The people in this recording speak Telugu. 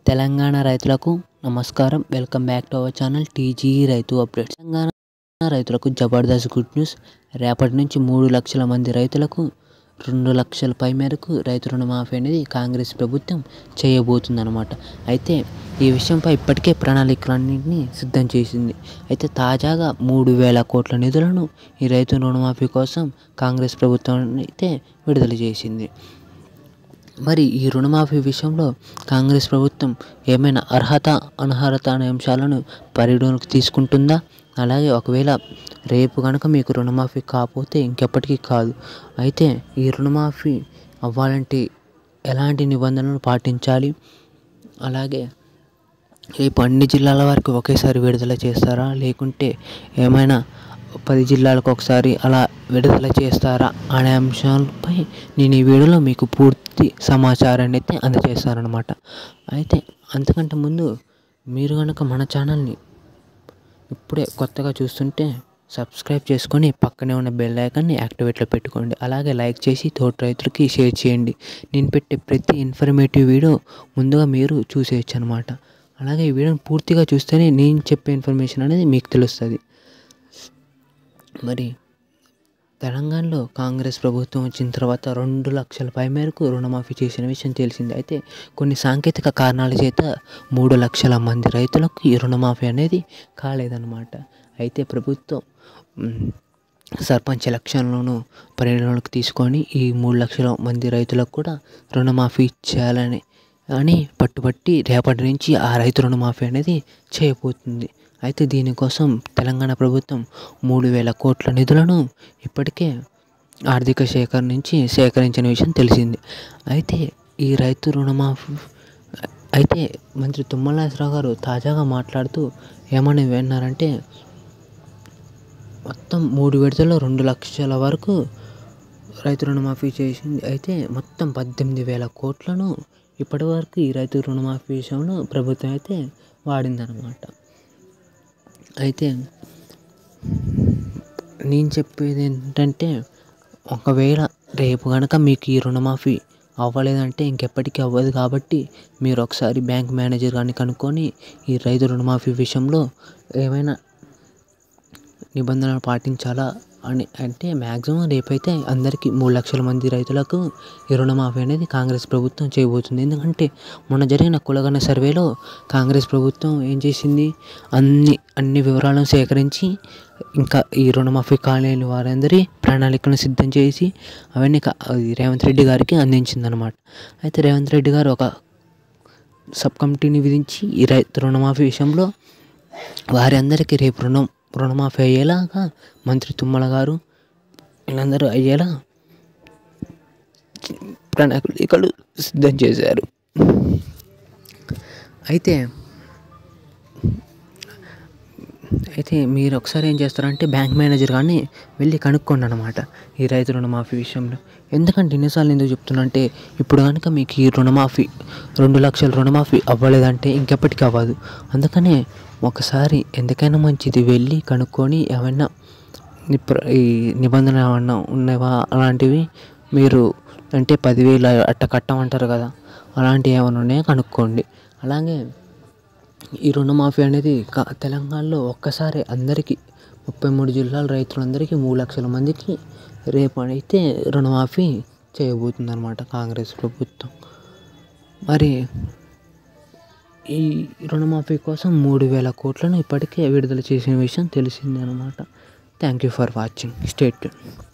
తెలంగాణ రైతులకు నమస్కారం. Welcome back to our channel TG రైతు అప్డేట్స్. తెలంగాణ రైతులకు జబర్దస్త్ గుడ్ న్యూస్. రేపటి నుంచి 3 లక్షల మంది రైతులకు 2 లక్షల పై మేరకు రైతు రుణమాఫీ అనేది కాంగ్రెస్ ప్రభుత్వం చేయబోతుందన్నమాట. అయితే ఈ విషయంపై ఇప్పటికే ప్రణాళికలన్నింటినీ సిద్ధం చేసింది. అయితే తాజాగా 3,000 కోట్ల నిధులను ఈ రైతు రుణమాఫీ కోసం కాంగ్రెస్ ప్రభుత్వం అయితే విడుదల చేసింది. మరి ఈ రుణమాఫీ విషయంలో కాంగ్రెస్ ప్రభుత్వం ఏమైనా అర్హత అనర్హత అనే అంశాలను పరిగణలోకి తీసుకుంటుందా? అలాగే ఒకవేళ రేపు కనుక మీకు రుణమాఫీ కాకపోతే ఇంకెప్పటికీ కాదు. అయితే ఈ రుణమాఫీ అవ్వాలంటే ఎలాంటి నిబంధనలు పాటించాలి? అలాగే రేపు అన్ని జిల్లాల వారికి ఒకేసారి విడుదల చేస్తారా, లేకుంటే ఏమైనా 10 జిల్లాలకు ఒకసారి అలా విడుదల చేస్తారా అనే అంశాలపై నేను ఈ వీడియోలో మీకు పూర్తి సమాచారాన్ని అయితే అందజేస్తానన్నమాట. అయితే అంతకంటే ముందు మీరు కనుక మన ఛానల్ని ఇప్పుడే కొత్తగా చూస్తుంటే సబ్స్క్రైబ్ చేసుకొని పక్కనే ఉన్న బెల్ ఐకాన్ని యాక్టివేట్లో పెట్టుకోండి. అలాగే లైక్ చేసి తోటి రైతులకి షేర్ చేయండి. నేను పెట్టే ప్రతి ఇన్ఫర్మేటివ్ వీడియో ముందుగా మీరు చూసేయచ్చు అనమాట. అలాగే ఈ వీడియోని పూర్తిగా చూస్తేనే నేను చెప్పే ఇన్ఫర్మేషన్ అనేది మీకు తెలుస్తుంది. మరి తెలంగాణలో కాంగ్రెస్ ప్రభుత్వం వచ్చిన తర్వాత 2 లక్షల పై మేరకు రుణమాఫీ చేసిన విషయం తెలిసింది. అయితే కొన్ని సాంకేతిక కారణాల చేత 3 లక్షల మంది రైతులకు ఈ రుణమాఫీ అనేది కాలేదన్నమాట. అయితే ప్రభుత్వం సర్పంచ్ ఎలక్షన్లను పరిగణలోకి తీసుకొని ఈ 3 లక్షల మంది రైతులకు కూడా రుణమాఫీ చేయాలని పట్టుబట్టి రేపటి నుంచి ఆ రైతు రుణమాఫీ అనేది చేయబోతుంది. అయితే దీనికోసం తెలంగాణ ప్రభుత్వం 3,000 కోట్ల నిధులను ఇప్పటికే ఆర్థిక శాఖ నుంచి సేకరించిన విషయం తెలిసింది. అయితే ఈ రైతు రుణమాఫీ అయితే మంత్రి తుమ్మల నాగేశ్వరరావు గారు తాజాగా మాట్లాడుతూ ఏమని విన్నారంటే, మొత్తం 3 విడతల్లో 2 లక్షల వరకు రైతు రుణమాఫీ చేసింది. అయితే మొత్తం 18,000 కోట్లను ఇప్పటి వరకు ఈ రైతు రుణమాఫీ విషయంలో ప్రభుత్వం అయితే వాడిందన్నమాట. అయితే నేను చెప్పేది ఏంటంటే, ఒకవేళ రేపు కనుక మీకు ఈ రుణమాఫీ అవ్వలేదంటే ఇంకెప్పటికీ అవ్వదు. కాబట్టి మీరు ఒకసారి బ్యాంక్ మేనేజర్ కానీ కనుక్కొని ఈ రైతు రుణమాఫీ విషయంలో ఏమైనా నిబంధనలు పాటించాలా అని అంటే మ్యాక్సిమం రేపైతే అందరికీ 3 లక్షల మంది రైతులకు ఈ రుణమాఫీ అనేది కాంగ్రెస్ ప్రభుత్వం చేయబోతుంది. ఎందుకంటే మొన్న జరిగిన కులగణన సర్వేలో కాంగ్రెస్ ప్రభుత్వం ఏం చేసింది, అన్ని వివరాలను సేకరించి ఇంకా ఈ రుణమాఫీ కాలేని వారందరి ప్రణాళికలను సిద్ధం చేసి అవన్నీ రేవంత్ రెడ్డి గారికి అందించిందనమాట. అయితే రేవంత్ రెడ్డి గారు ఒక సబ్ కమిటీని విధించి ఈ రైతు రుణమాఫీ విషయంలో వారి అందరికీ రేపు రుణమాఫీ అయ్యేలాగా మంత్రి తుమ్మల గారు వీళ్ళందరూ అయ్యేలా ప్రణాళికలు సిద్ధం చేశారు. అయితే మీరు ఒకసారి ఏం చేస్తారంటే బ్యాంక్ మేనేజర్ కానీ వెళ్ళి కనుక్కోండి అనమాట ఈ రైతు రుణమాఫీ విషయంలో. ఎందుకంటే ఎన్నిసార్లు ఎందుకు చెప్తున్నా అంటే, ఇప్పుడు కనుక మీకు ఈ రుణమాఫీ 2 లక్షల రుణమాఫీ అవ్వలేదంటే ఇంకెప్పటికీ అవ్వదు. అందుకనే ఒకసారి ఎందుకైనా మంచిది వెళ్ళి కనుక్కొని ఏమైనా ఈ నిబంధనలు ఏమన్నా ఉన్నావా అలాంటివి మీరు అంటే 10,000 అట్ట కట్టమంటారు కదా, అలాంటివి ఏమైనా ఉన్నాయో కనుక్కోండి. అలాగే ఈ రుణమాఫీ అనేది తెలంగాణలో ఒక్కసారి అందరికీ 33 జిల్లాల రైతులందరికీ 3 లక్షల మందికి రేపు అయితే రుణమాఫీ చేయబోతుంది అనమాట కాంగ్రెస్ ప్రభుత్వం. మరి ఈ రుణమాఫీ కోసం 3,000 కోట్లను ఇప్పటికే విడుదల చేసిన విషయం తెలిసిందే అనమాట. Thank you for watching. Stay tuned.